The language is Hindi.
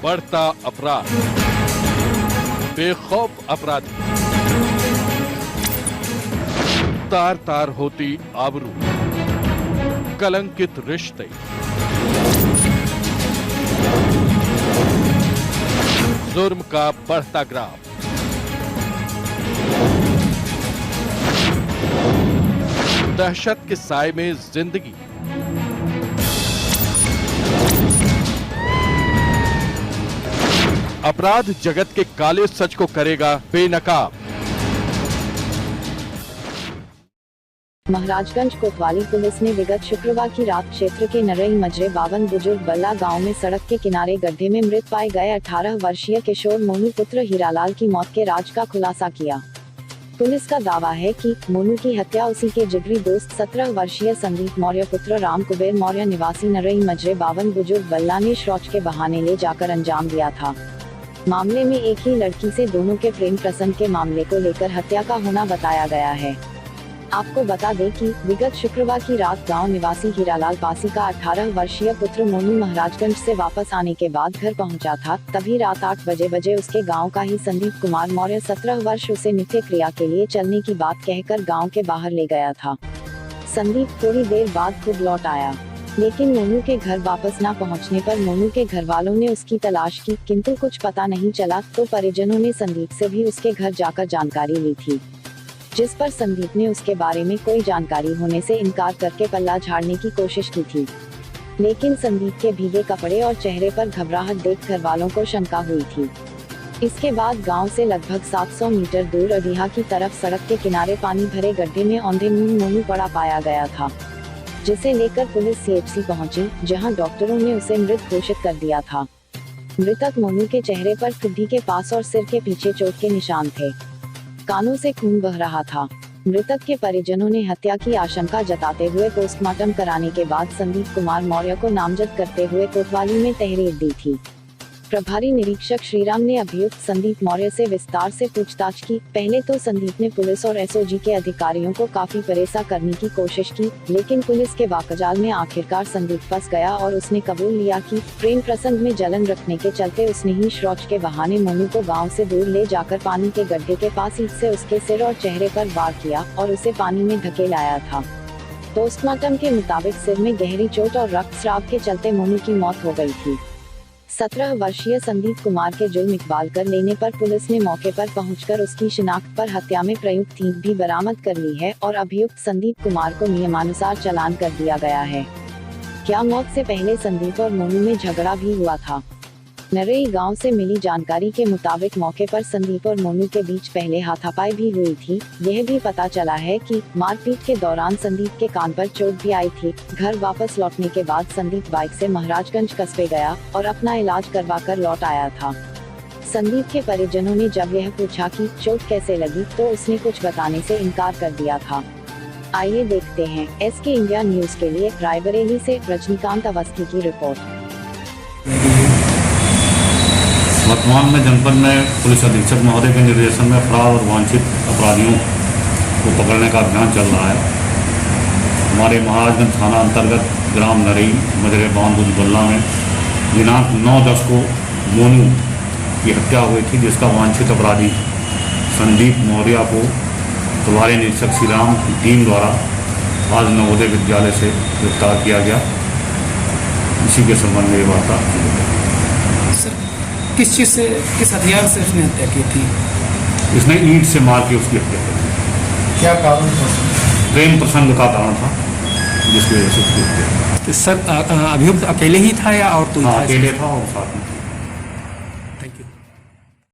बढ़ता अपराध, बेखौफ अपराधी, तार तार होती आबरू, कलंकित रिश्ते, जुर्म का बढ़ता ग्राफ, दहशत के साए में जिंदगी, अपराध जगत के काले सच को करेगा बेनकाब। महाराजगंज कोतवाली पुलिस ने विगत शुक्रवार की रात क्षेत्र के नरई मजरे 52 बुजुर्ग बल्ला गांव में सड़क के किनारे गड्ढे में मृत पाए गए 18 वर्षीय किशोर मोनू पुत्र हीरालाल की मौत के राज का खुलासा किया। पुलिस का दावा है कि मोनू की हत्या उसी के जिगरी दोस्त 17 वर्षीय संदीप मौर्य पुत्र राम कुबेर मौर्य निवासी नरई मजरे 52 बुजुर्ग बल्ला ने शौच के बहाने ले जाकर अंजाम दिया था। मामले में एक ही लड़की से दोनों के प्रेम प्रसंग के मामले को लेकर हत्या का होना बताया गया है। आपको बता दें कि विगत शुक्रवार की रात गांव निवासी हीरालाल पासी का 18 वर्षीय पुत्र मोनू महाराजगंज से वापस आने के बाद घर पहुंचा था। तभी रात 8 बजे उसके गांव का ही संदीप कुमार मौर्य 17 वर्ष उसे नित्य क्रिया के लिए चलने की बात कहकर गांव के बाहर ले गया था। संदीप थोड़ी देर बाद खुद लौट आया, लेकिन मोनू के घर वापस न पहुंचने पर मोनू के घर वालों ने उसकी तलाश की, किंतु कुछ पता नहीं चला। तो परिजनों ने संदीप से भी उसके घर जाकर जानकारी ली थी, जिस पर संदीप ने उसके बारे में कोई जानकारी होने से इनकार करके पल्ला झाड़ने की कोशिश की थी। लेकिन संदीप के भीगे कपड़े और चेहरे पर घबराहट देख घर वालों को शंका हुई थी। इसके बाद गांव से लगभग 700 मीटर दूर अडीहा की तरफ सड़क के किनारे पानी भरे गड्ढे में औंधे मुंह मोनू पड़ा पाया गया था, जिसे लेकर पुलिस सीएचसी पहुंची, जहां डॉक्टरों ने उसे मृत घोषित कर दिया था। मृतक मोनू के चेहरे पर ठुड्डी के पास और सिर के पीछे चोट के निशान थे। कानों से खून बह रहा था। मृतक के परिजनों ने हत्या की आशंका जताते हुए पोस्टमार्टम कराने के बाद संदीप कुमार मौर्य को नामजद करते हुए कोतवाली में तहरीर दी थी। प्रभारी निरीक्षक श्रीराम ने अभियुक्त संदीप मौर्य से विस्तार से पूछताछ की। पहले तो संदीप ने पुलिस और एसओजी के अधिकारियों को काफी परेशान करने की कोशिश की, लेकिन पुलिस के वाकजाल में आखिरकार संदीप फंस गया और उसने कबूल लिया कि प्रेम प्रसंग में जलन रखने के चलते उसने ही शौच के बहाने मोनू को गाँव से दूर ले जाकर पानी के गड्ढे के पास ईंट से उसके सिर और चेहरे पर वार किया और उसे पानी में धकेलाया था। पोस्टमार्टम के मुताबिक सिर में गहरी चोट और रक्तस्राव के चलते मोनू की मौत हो गई थी। 17 वर्षीय संदीप कुमार के जुर्म इकबाल कर लेने पर पुलिस ने मौके पर पहुंचकर उसकी शिनाख्त पर हत्या में प्रयुक्त ईंट भी बरामद कर ली है और अभियुक्त संदीप कुमार को नियमानुसार चालान कर दिया गया है। क्या मौत से पहले संदीप और मोनू में झगड़ा भी हुआ था? नरई गांव से मिली जानकारी के मुताबिक मौके पर संदीप और मोनू के बीच पहले हाथापाई भी हुई थी। यह भी पता चला है कि मारपीट के दौरान संदीप के कान पर चोट भी आई थी। घर वापस लौटने के बाद संदीप बाइक से महाराजगंज कस्बे गया और अपना इलाज करवाकर लौट आया था। संदीप के परिजनों ने जब यह पूछा कि चोट कैसे लगी, तो उसने कुछ बताने से इनकार कर दिया था। आइए देखते हैं एसके इंडिया न्यूज के लिए रायबरेली से रजनीकांत अवस्थी की रिपोर्ट। वर्तमान में जनपद में पुलिस अधीक्षक महोदय के निर्देशन में अपराध और वांछित अपराधियों को पकड़ने का अभियान चल रहा है। हमारे महाराजगंज थाना अंतर्गत ग्राम नरई मजरे 52 बल्ला में दिनांक 9/10 को मोनू की हत्या हुई थी, जिसका वांछित अपराधी संदीप मौर्य को प्रभारी निरीक्षक श्रीराम की टीम द्वारा आज नवोदय विद्यालय से गिरफ्तार किया गया। इसी के संबंध में ये वार्ता। किस चीज़ से, किस हथियार से उसने हत्या की थी? इसने ईंट से मार के उसकी हत्या की। क्या कारण था? प्रेम प्रसंग का कारण था, जिसकी वजह से उसकी हत्या। सर, अभियुक्त अकेले ही था या और कोई था? अकेले था और साथ में